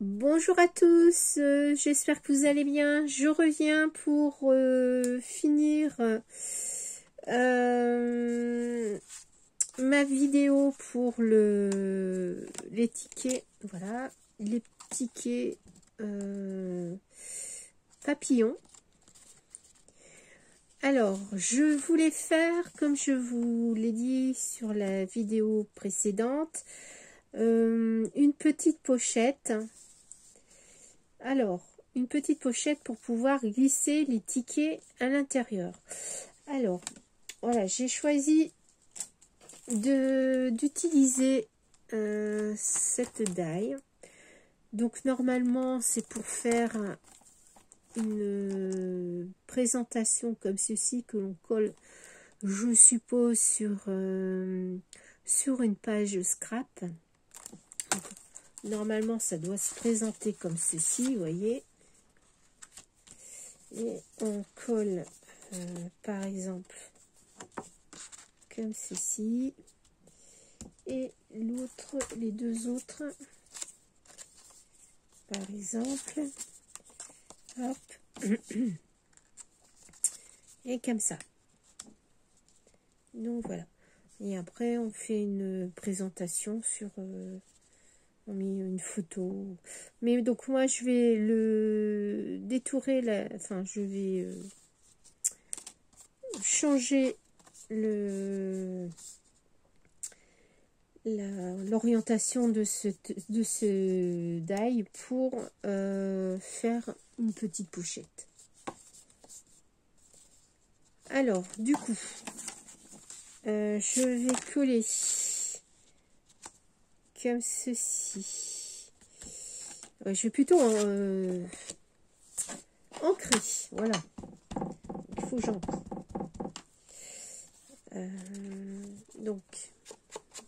Bonjour à tous, j'espère que vous allez bien. Je reviens pour finir ma vidéo pour les tickets. Voilà, les tickets papillons. Alors, je voulais faire, comme je vous l'ai dit sur la vidéo précédente, une petite pochette. Alors, une petite pochette pour pouvoir glisser les tickets à l'intérieur. Alors, voilà, j'ai choisi d'utiliser cette die. Donc, normalement, c'est pour faire une présentation comme ceci que l'on colle, je suppose, sur une page scrap. Donc, normalement, ça doit se présenter comme ceci, vous voyez. Et on colle, par exemple, comme ceci. Et l'autre, les deux autres, par exemple. Hop. Et comme ça. Donc, voilà. Et après, on fait une présentation sur... on met une photo. Mais donc moi je vais le détourer, enfin je vais changer l'orientation de ce die pour faire une petite pochette. Alors du coup je vais coller comme ceci. Je vais plutôt ancrer, voilà. Il faut que j'ancre. Donc,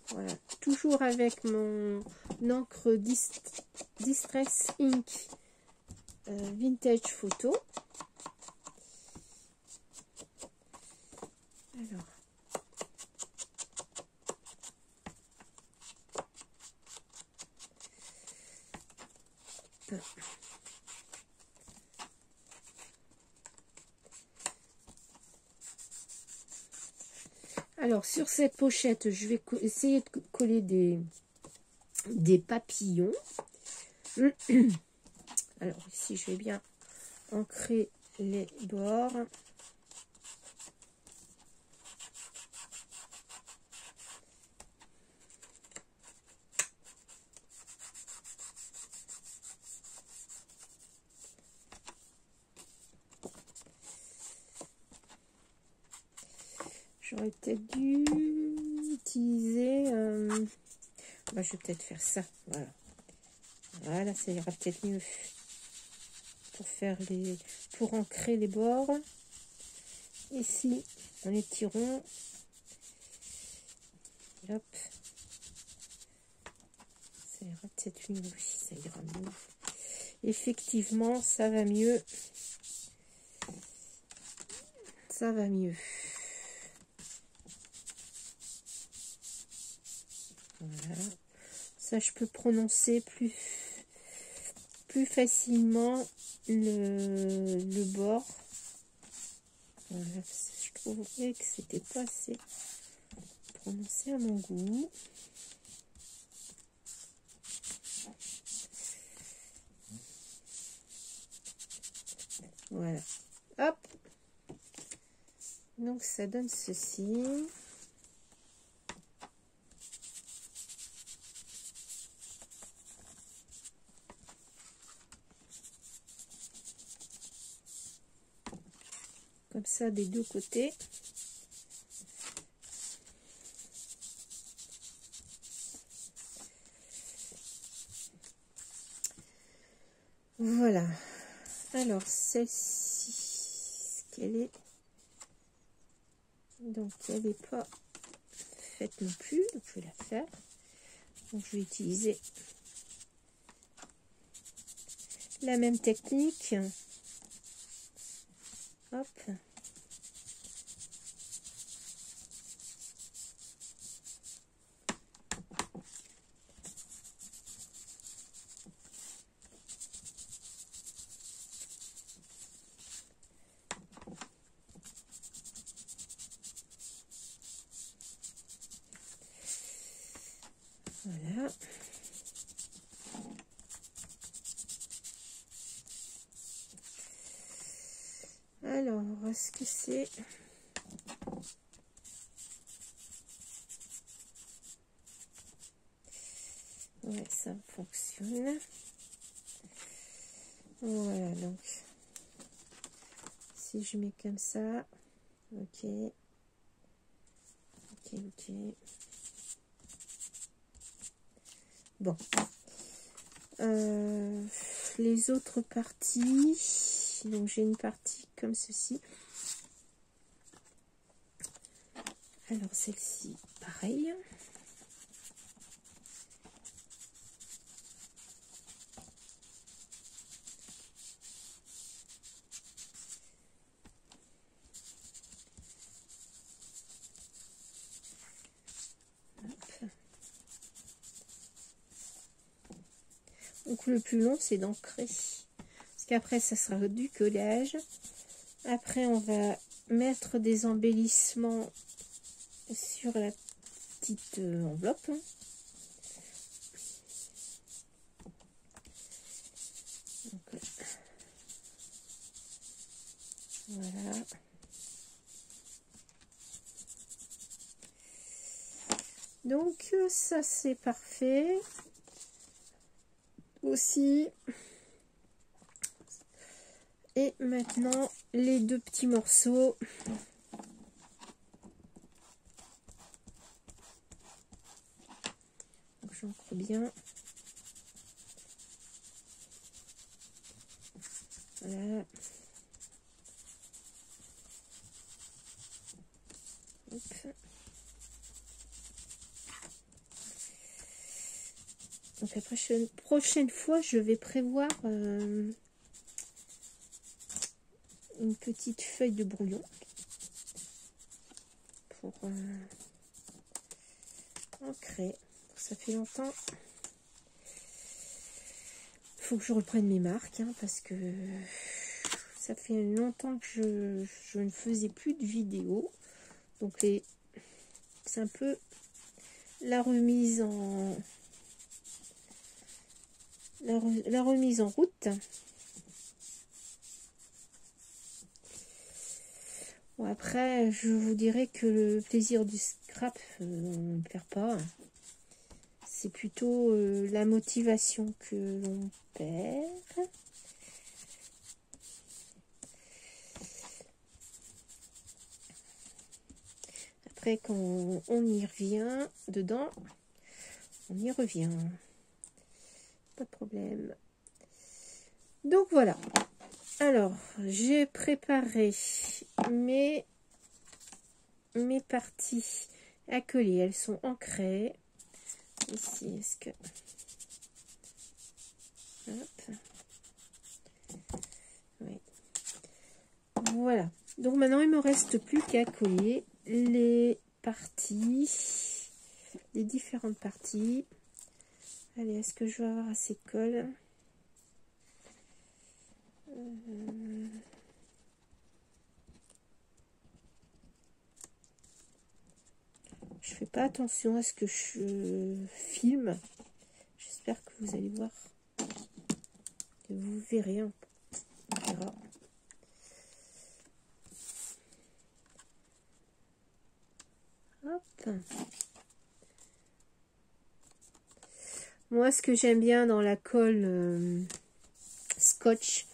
voilà. Toujours avec mon encre Distress Ink Vintage Photo. Alors. Alors, sur cette pochette, je vais essayer de coller des papillons. Alors, ici, je vais bien ancrer les bords. J'aurais peut-être dû utiliser... je vais peut-être faire ça. Voilà. Voilà, ça ira peut-être mieux pour ancrer les bords. Ici, on les tirons. Hop. Ça ira peut-être mieux. Oui, ça ira mieux. Effectivement, ça va mieux. Ça va mieux. Voilà. Ça, je peux prononcer plus facilement le bord. Voilà. Je trouvais que c'était pas assez prononcé à mon goût. Voilà. Hop. Donc, ça donne ceci. Comme ça, des deux côtés. Voilà. Alors, celle-ci, ce qu'elle est... Donc, elle n'est pas faite non plus. Donc, je vais la faire. Donc, je vais utiliser la même technique. Hop. Alors, est-ce que c'est... Ouais, ça fonctionne. Voilà, donc si je mets comme ça, ok, ok. Bon, les autres parties, donc j'ai une partie comme ceci. Alors celle-ci, pareil. Donc le plus long, c'est d'ancrer. Parce qu'après, ça sera du collage. Après, on va mettre des embellissements sur la petite enveloppe. Donc, voilà. Donc, ça, c'est parfait. Aussi. Et maintenant, les deux petits morceaux. J'encre bien. Voilà. Hop. Donc la prochaine fois, je vais prévoir une petite feuille de brouillon pour ancrer. Ça fait longtemps. Il faut que je reprenne mes marques hein, parce que ça fait longtemps que je ne faisais plus de vidéos. Donc c'est un peu la remise en la remise en route. Bon, après, je vous dirais que le plaisir du scrap, on ne perd pas. C'est plutôt la motivation que l'on perd. Après, quand on y revient dedans, on y revient. Pas de problème. Donc voilà. Alors, j'ai préparé mes parties à coller. Elles sont ancrées. Ici, est-ce que... Hop. Oui. Voilà. Donc maintenant, il me reste plus qu'à coller les parties, les différentes parties. Allez, est-ce que je vais avoir assez de colle? Je fais pas attention à ce que je filme. J'espère que vous allez voir. Que vous verrez. On verra. Hop. Moi, ce que j'aime bien dans la colle scotch,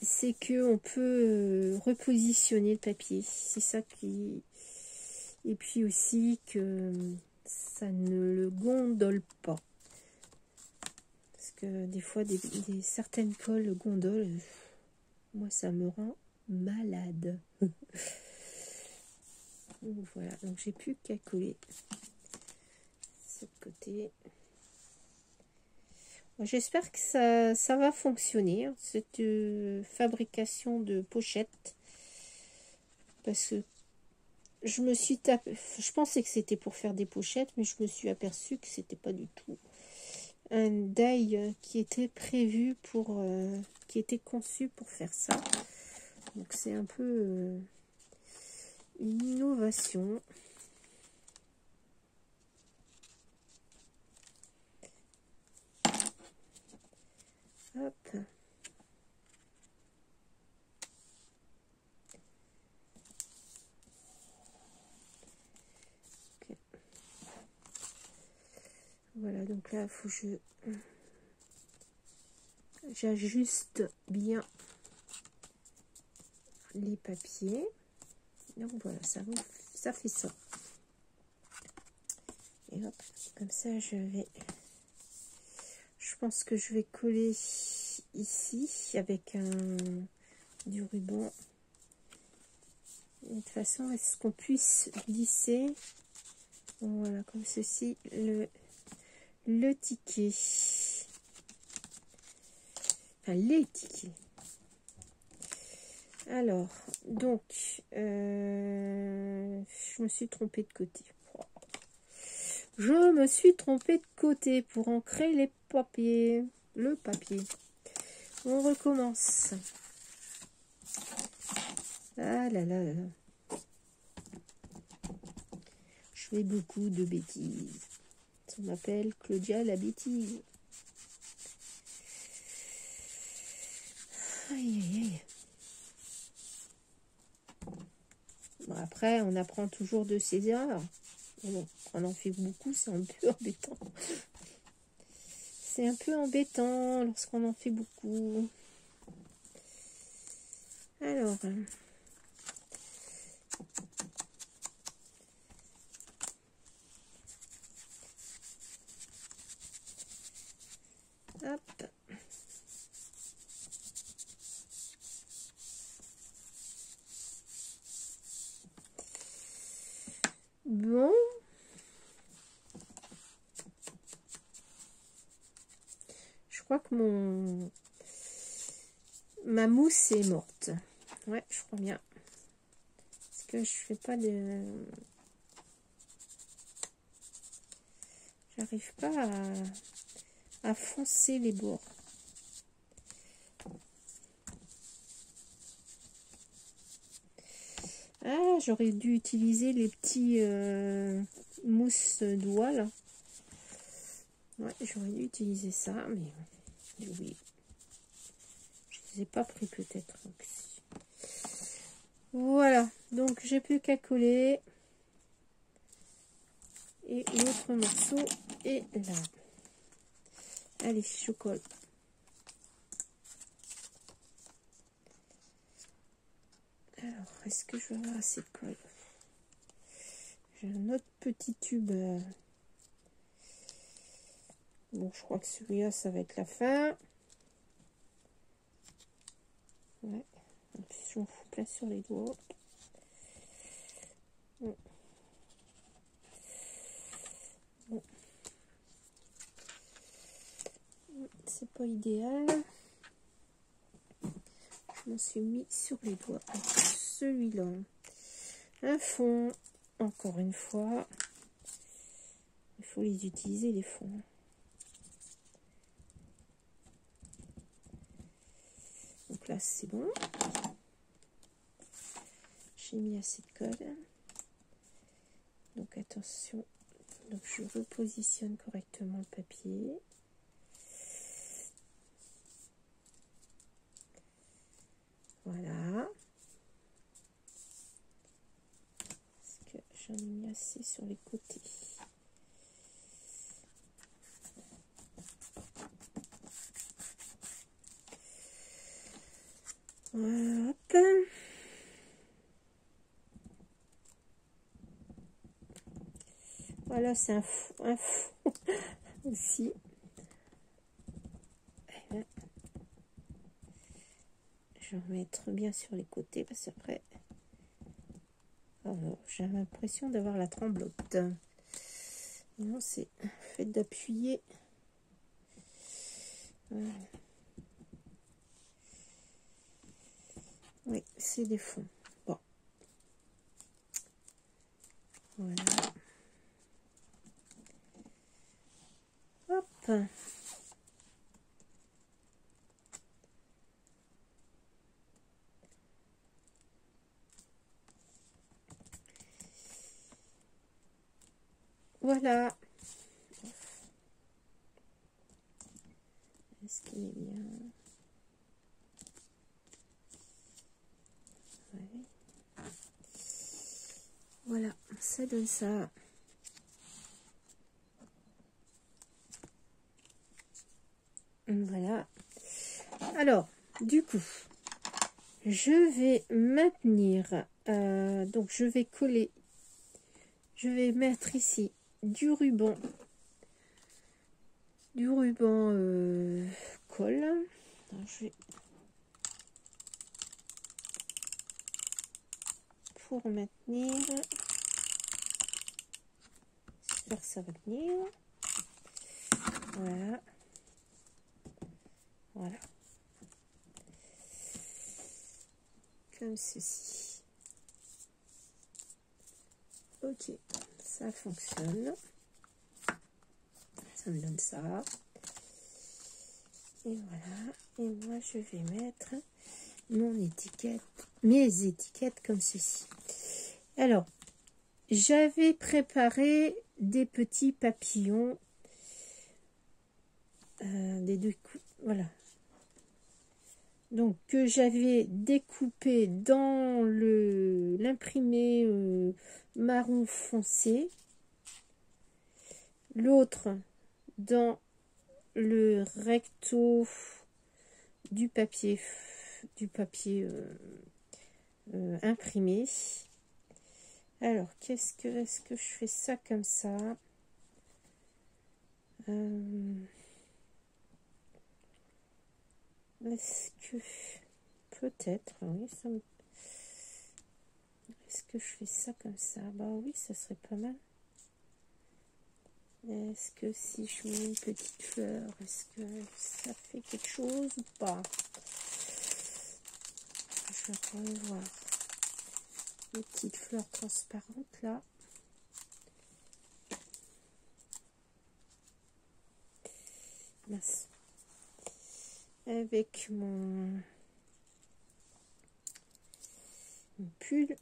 c'est que on peut repositionner le papier. C'est ça qui... Et puis aussi que ça ne le gondole pas. Parce que des fois, certaines colles gondolent. Moi, ça me rend malade. Donc, voilà, donc j'ai plus qu'à coller ce côté. J'espère que ça va fonctionner, hein, cette fabrication de pochettes. Parce que je pensais que c'était pour faire des pochettes, mais je me suis aperçue que c'était pas du tout un die qui était prévu pour, qui était conçu pour faire ça. Donc c'est un peu une innovation. Hop. là, il faut que j'ajuste bien les papiers. Donc voilà, ça fait ça. Et hop, comme ça, je pense que je vais coller ici avec du ruban. Et de toute façon, est-ce qu'on puisse glisser, voilà, comme ceci, le ticket. Enfin, les tickets. Alors, donc, je me suis trompée de côté. Je me suis trompée de côté pour ancrer les papiers. Le papier. On recommence. Ah là là là. Je fais beaucoup de bêtises. Ça m'appelle Claudia la bêtise. Aïe aïe aïe. Bon, après, on apprend toujours de ses erreurs. Mais bon, quand on en fait beaucoup, c'est un peu embêtant. C'est un peu embêtant lorsqu'on en fait beaucoup. Alors, hop. Bon. Je crois que ma mousse est morte. Ouais, je crois bien. Parce que je fais pas de... J'arrive pas à foncer les bords. Ah, j'aurais dû utiliser les petits mousses doigts là. Ouais, j'aurais dû utiliser ça, mais oui. Je ne les ai pas pris peut-être. Voilà, donc j'ai plus qu'à coller. Et l'autre morceau est là. Allez, je colle. Alors, est-ce que je vais avoir assez de colle? J'ai un autre petit tube. Bon, je crois que celui-là, ça va être la fin. Ouais. En plus, j'en fous plein sur les doigts. Bon. Bon. C'est pas idéal. Je m'en suis mis sur les doigts avec celui-là. Un fond, encore une fois. Il faut les utiliser, les fonds. Donc là, c'est bon. J'ai mis assez de colle. Donc attention. Donc je repositionne correctement le papier. Voilà. Parce que j'en ai mis assez sur les côtés. Voilà, hop. Voilà, c'est un fond aussi. Je vais mettre bien sur les côtés parce qu'après, j'ai l'impression d'avoir la tremblote. Non, c'est fait d'appuyer. Voilà. Oui, c'est des fonds. Bon. Voilà. Hop. Voilà. Est-ce qu'il est bien? Ouais. Voilà, ça donne ça. Voilà. Alors, du coup, je vais maintenir, donc je vais coller, je vais mettre ici du ruban colle. Alors, je vais, pour maintenir, j'espère que ça va tenir. Voilà. Voilà. Comme ceci. Ok, ça fonctionne. Ça me donne ça. Et voilà. Et moi, je vais mettre mes étiquettes comme ceci. Alors, j'avais préparé des petits papillons. Voilà. Donc, que j'avais découpé dans l'imprimé marron foncé. L'autre dans le recto du papier imprimé. Alors, est-ce que je fais ça comme ça? Est-ce que peut-être, oui, est-ce que je fais ça comme ça? Bah oui, ça serait pas mal. Est-ce que si je mets une petite fleur, est-ce que ça fait quelque chose ou pas? Je vais voir les petites fleurs transparentes là. Mince. Avec mon pull.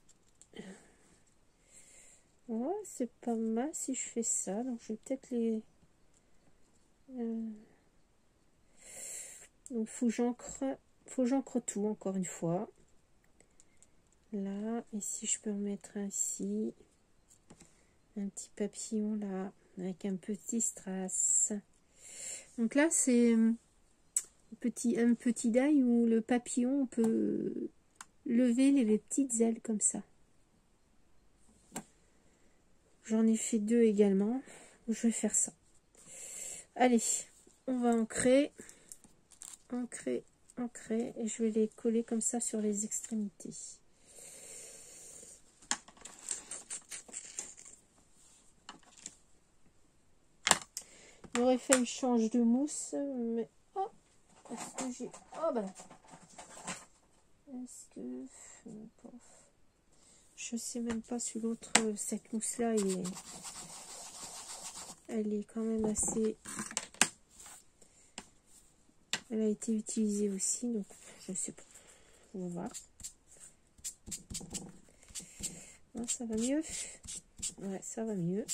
Ouais, c'est pas mal si je fais ça. Donc, je vais peut-être les... donc, faut que j'encre tout, encore une fois. Là, et si je peux en mettre un ici. Un petit papillon là, avec un petit strass. Donc là, c'est un petit die où le papillon, on peut lever les petites ailes comme ça. J'en ai fait 2 également. Je vais faire ça. Allez, on va ancrer, et je vais les coller comme ça sur les extrémités. J'aurais fait une change de mousse, mais oh, est-ce que j'ai... Oh ben, est-ce que... Je sais même pas si l'autre, cette mousse là, elle est quand même assez... Elle a été utilisée aussi, donc je sais pas. On va voir. Non, ça va mieux. Ouais, ça va mieux.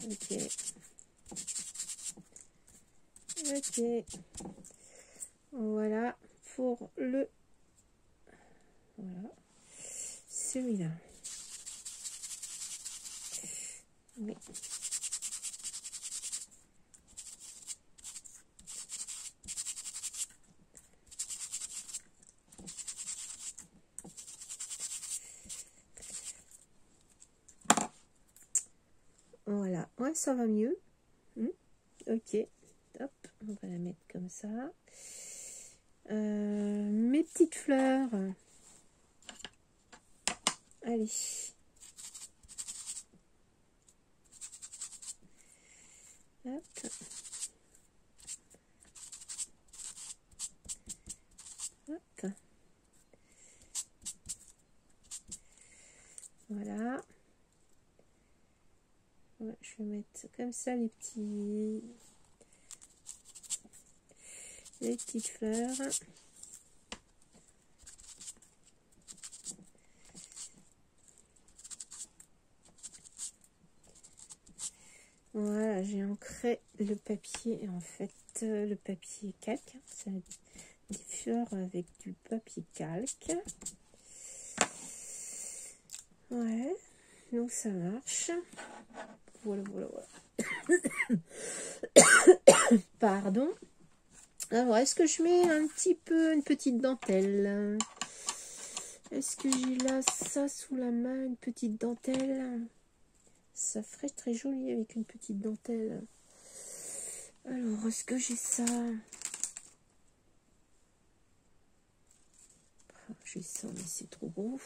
Ok. Ok. Voilà pour le... Voilà. Celui-là. Oui. Voilà, ouais, ça va mieux. Ok, hop, on va la mettre comme ça. Mes petites fleurs. Allez. Hop. Hop. Voilà. Ouais, je vais mettre comme ça les petites fleurs. Voilà, j'ai ancré le papier, en fait, le papier calque. C'est des fleurs avec du papier calque. Ouais, donc ça marche. Voilà, voilà, voilà. Pardon. Alors, est-ce que je mets un petit peu une petite dentelle? Est-ce que j'ai là ça sous la main, une petite dentelle? Ça ferait très joli avec une petite dentelle. Alors, est-ce que j'ai ça? Ah, j'ai ça, mais c'est trop gros.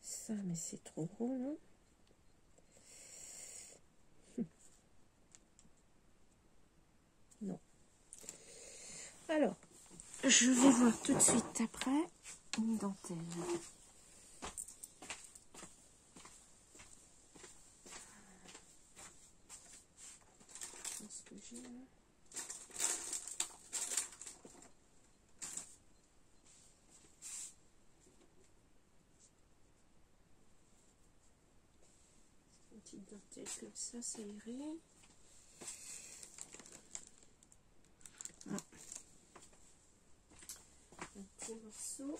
Ça, mais c'est trop gros, non? Non. Alors, je vais voir tout de suite après une dentelle. Qu'est-ce que j'ai là? Une petite dentelle comme ça irait. Ah. Un petit morceau.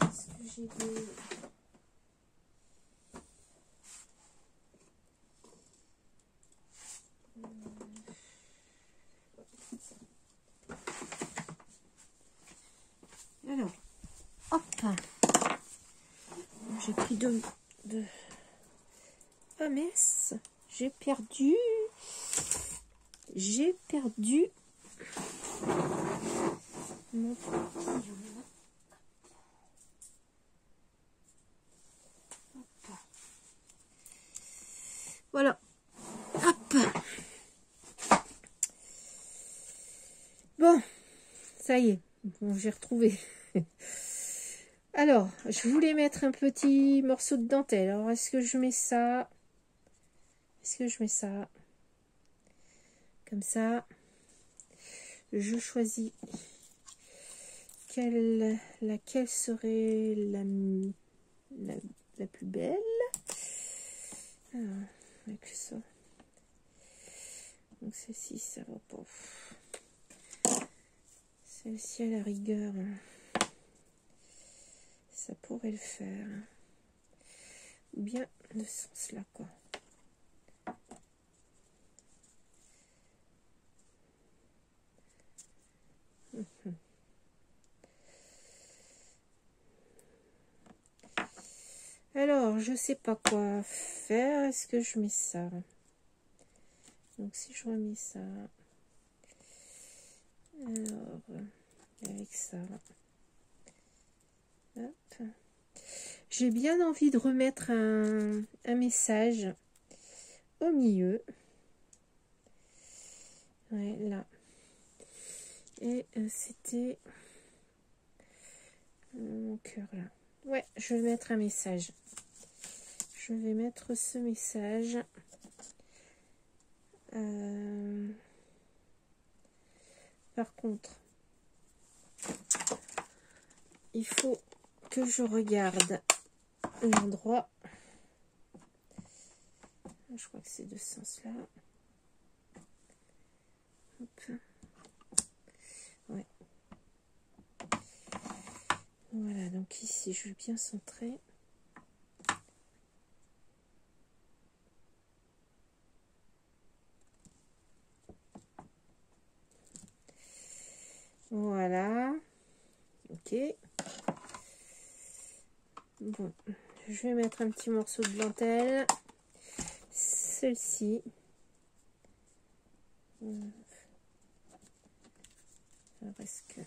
Est-ce que j'ai des... Alors, hop, j'ai pris deux... Ah mince, j'ai perdu mon papillon. Hop. Voilà, hop. Bon, ça y est, bon, j'ai retrouvé. Alors, je voulais mettre un petit morceau de dentelle. Alors, est-ce que je mets ça? Est-ce que je mets ça? Comme ça. Je choisis laquelle serait la plus belle. Alors, avec ça. Donc, celle-ci, ça va pas. Celle-ci, à la rigueur, ça pourrait le faire. Ou bien de ce sens-là, quoi. Alors, je sais pas quoi faire. Est-ce que je mets ça? Donc, si je remets ça, alors, avec ça, hop. J'ai bien envie de remettre un message au milieu. Ouais, là. Et c'était mon cœur là. Ouais, je vais mettre un message. Je vais mettre ce message. Par contre, il faut que je regarde l'endroit. Je crois que c'est de ce sens-là. Ouais. Voilà, donc ici, je vais bien centrer. Voilà. Ok. Bon, je vais mettre un petit morceau de dentelle. Celle-ci. Est-ce que...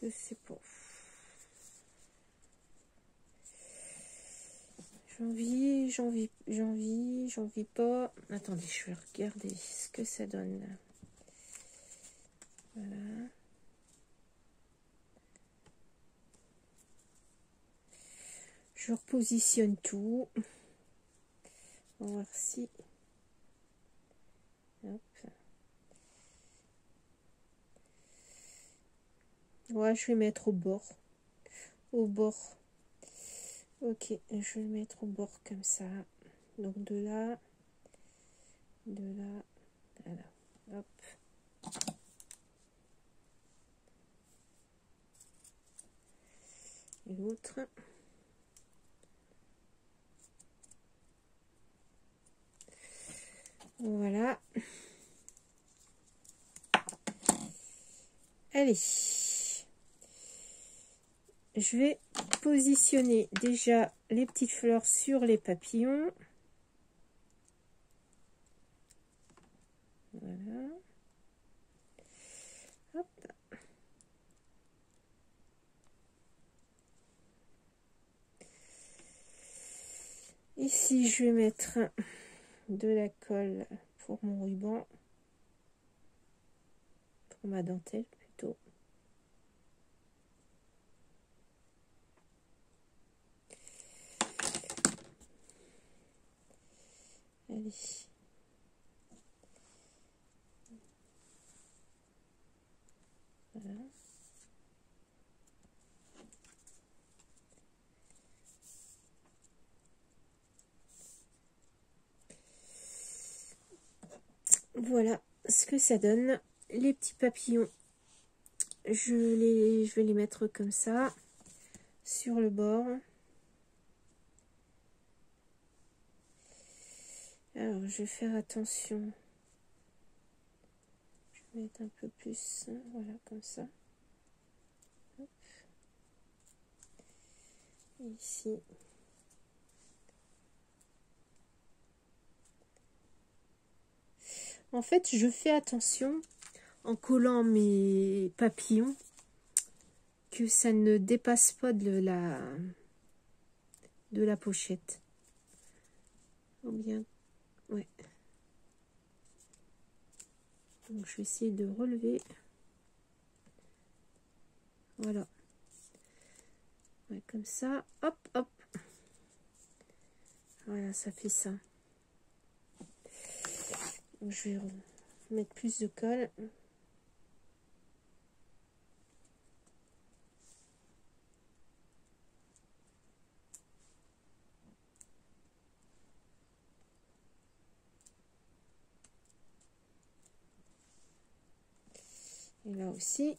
je sais pas. J'en vis pas. Attendez, je vais regarder ce que ça donne. Voilà. Je repositionne tout. On va voir si... Hop. Ouais, je vais mettre au bord. Au bord. Ok, je vais le mettre au bord comme ça. Donc de là, voilà. Hop. Et l'autre. Voilà. Allez. Je vais positionner déjà les petites fleurs sur les papillons. Voilà. Hop. Ici, je vais mettre de la colle pour mon ruban, pour ma dentelle plutôt. Allez. Voilà. Voilà ce que ça donne. Les petits papillons, je vais les mettre comme ça sur le bord. Alors je vais faire attention. Je vais mettre un peu plus, voilà, comme ça. Hop. Et ici. En fait, je fais attention en collant mes papillons que ça ne dépasse pas de la pochette. Ou bien, ouais. Donc, je vais essayer de relever. Voilà. Ouais, comme ça. Hop, hop. Voilà, ça fait ça. Donc, je vais mettre plus de colle. Et là aussi.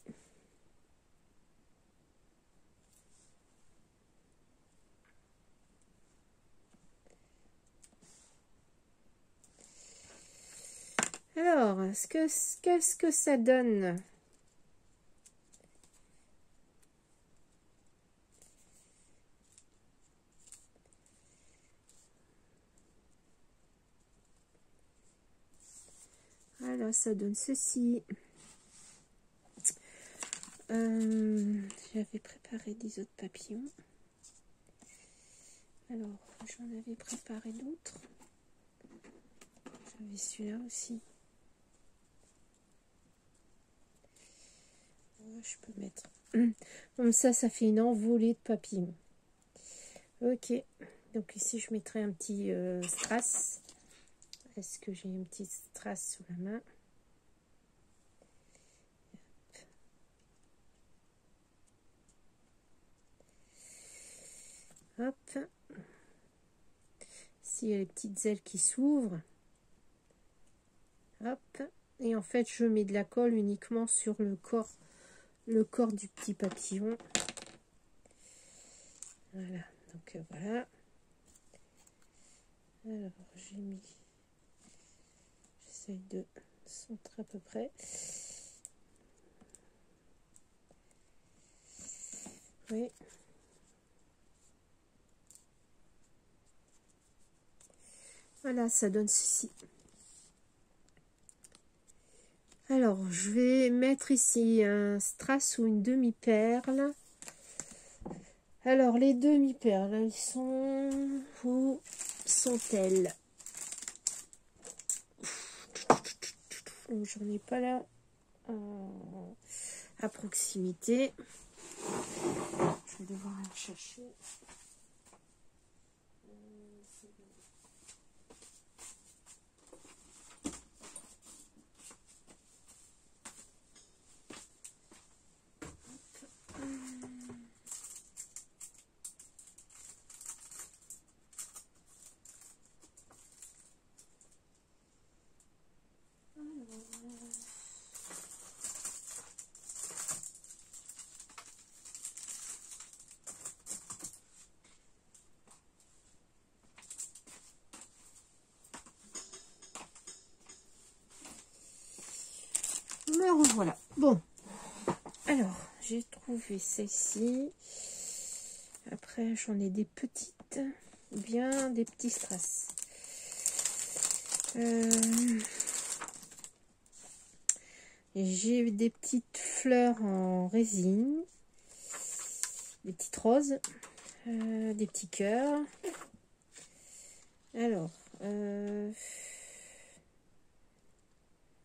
Alors, qu'est-ce que ça donne? Voilà, ça donne ceci. J'avais préparé des autres papillons. Alors, j'en avais préparé d'autres. J'avais celui-là aussi. Je peux mettre. Comme ça fait une envolée de papillons. Ok. Donc ici, je mettrai un petit strass. Est-ce que j'ai une petite strass sous la main? Hop. Ici, il y a les petites ailes qui s'ouvrent. Hop. Et en fait, je mets de la colle uniquement sur le corps du petit papillon. Voilà. Donc voilà. Alors, j'ai mis... J'essaye de centrer à peu près. Oui. Voilà, ça donne ceci. Alors, je vais mettre ici un strass ou une demi-perle. Alors, les demi-perles, elles sont... Où sont-elles? J'en ai pas là à proximité. Je vais devoir aller chercher. Voilà. Bon. Alors, j'ai trouvé celle-ci. Après, j'en ai des petites. Bien des petits strass. J'ai des petites fleurs en résine. Des petites roses. Des petits cœurs. Alors,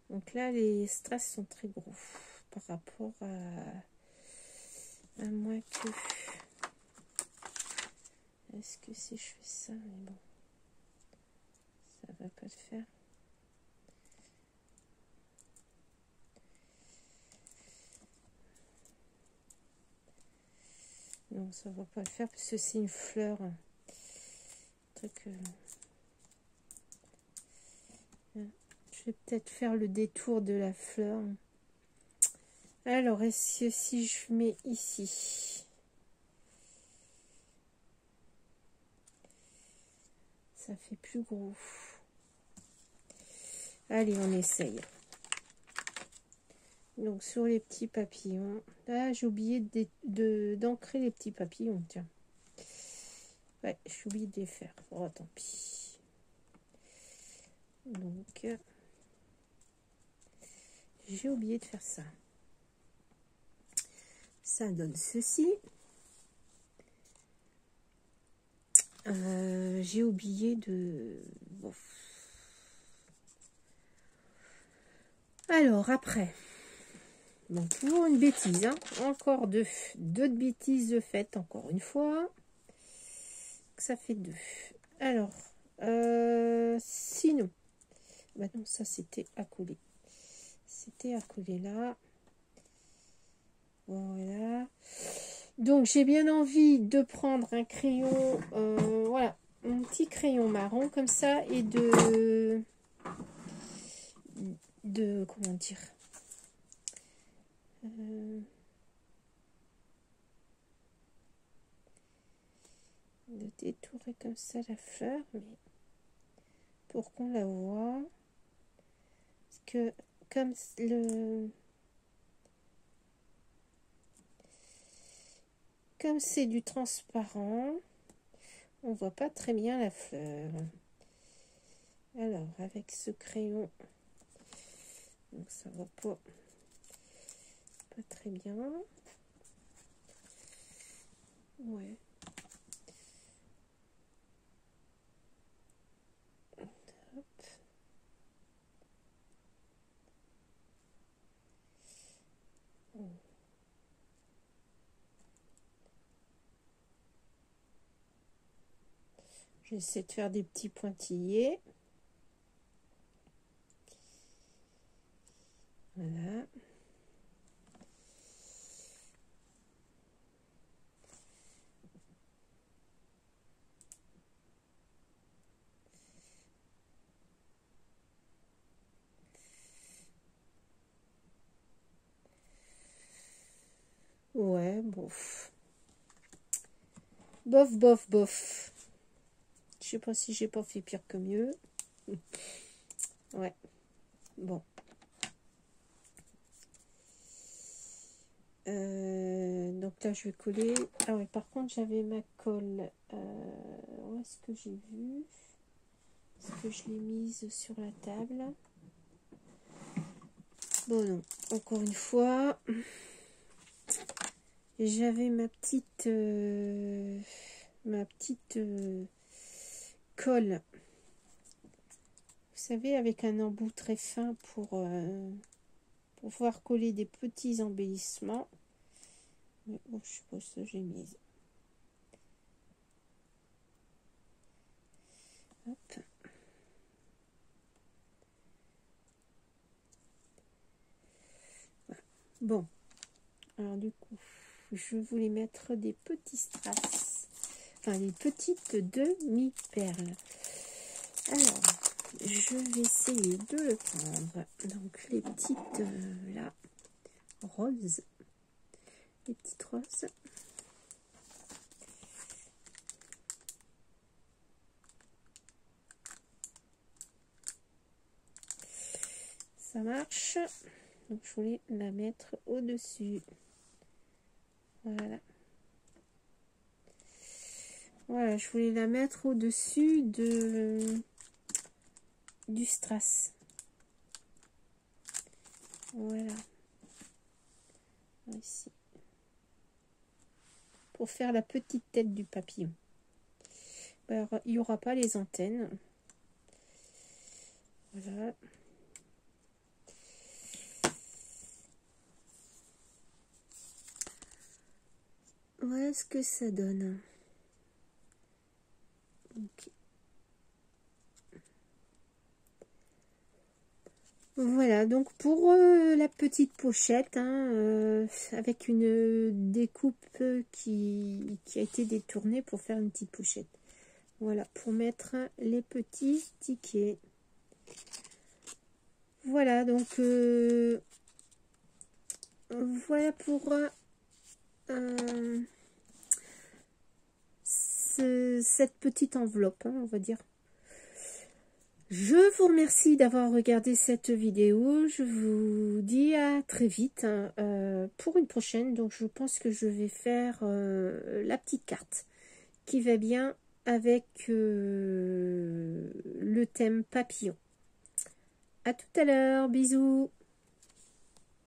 donc là, les strass sont très gros par rapport à moi que... Est-ce que si je fais ça, mais bon, ça va pas le faire. Non, ça va pas le faire parce que c'est une fleur. Truc. Je vais peut-être faire le détour de la fleur. Alors, est-ce que si je mets ici, ça fait plus gros. Allez, on essaye. Donc, sur les petits papillons. Ah, j'ai oublié d'ancrer les petits papillons, tiens. Ouais, j'ai oublié de les faire. Oh, tant pis. Donc, j'ai oublié de faire ça. Ça donne ceci. J'ai oublié de... Bon. Alors, après... Bon, toujours une bêtise, hein. Encore deux bêtises de faites, encore une fois. Ça fait 2. Alors, sinon... Bah non, ça c'était à coller. C'était à coller là. Voilà. Donc, j'ai bien envie de prendre un crayon, voilà, un petit crayon marron comme ça, et de comment dire, de détourer comme ça la fleur, mais pour qu'on la voit, parce que comme c'est du transparent, on voit pas très bien la fleur. Alors, avec ce crayon, donc ça va pas très bien. Ouais. Hop. J'essaie de faire des petits pointillés. Voilà. Ouais, bof. Bof, bof, bof. Je sais pas si j'ai pas fait pire que mieux. Ouais. Bon. Donc là, je vais coller. Ah ouais, par contre, j'avais ma colle. Où est-ce que j'ai vu? Est-ce que je l'ai mise sur la table? Bon, non. Encore une fois, j'avais ma petite colle. Vous savez, avec un embout très fin pour pouvoir coller des petits embellissements. Mais bon, je suppose que j'ai mise. Hop. Voilà. Bon, alors du coup, je voulais mettre des petits strass, enfin des petites demi-perles. Alors, je vais essayer de le prendre. Donc les petites là, roses, les petites roses. Ça marche. Donc je voulais la mettre au-dessus. Voilà. Voilà, je voulais la mettre au-dessus du strass. Voilà. Ici. Pour faire la petite tête du papillon. Alors, il n'y aura pas les antennes. Voilà. Voilà ce que ça donne. Okay. Voilà, donc pour la petite pochette, hein, avec une découpe qui a été détournée pour faire une petite pochette. Voilà, pour mettre les petits tickets. Voilà, donc voilà pour cette petite enveloppe, hein, on va dire. Je vous remercie d'avoir regardé cette vidéo. Je vous dis à très vite pour une prochaine. Donc je pense que je vais faire la petite carte qui va bien avec le thème papillon. À tout à l'heure, bisous.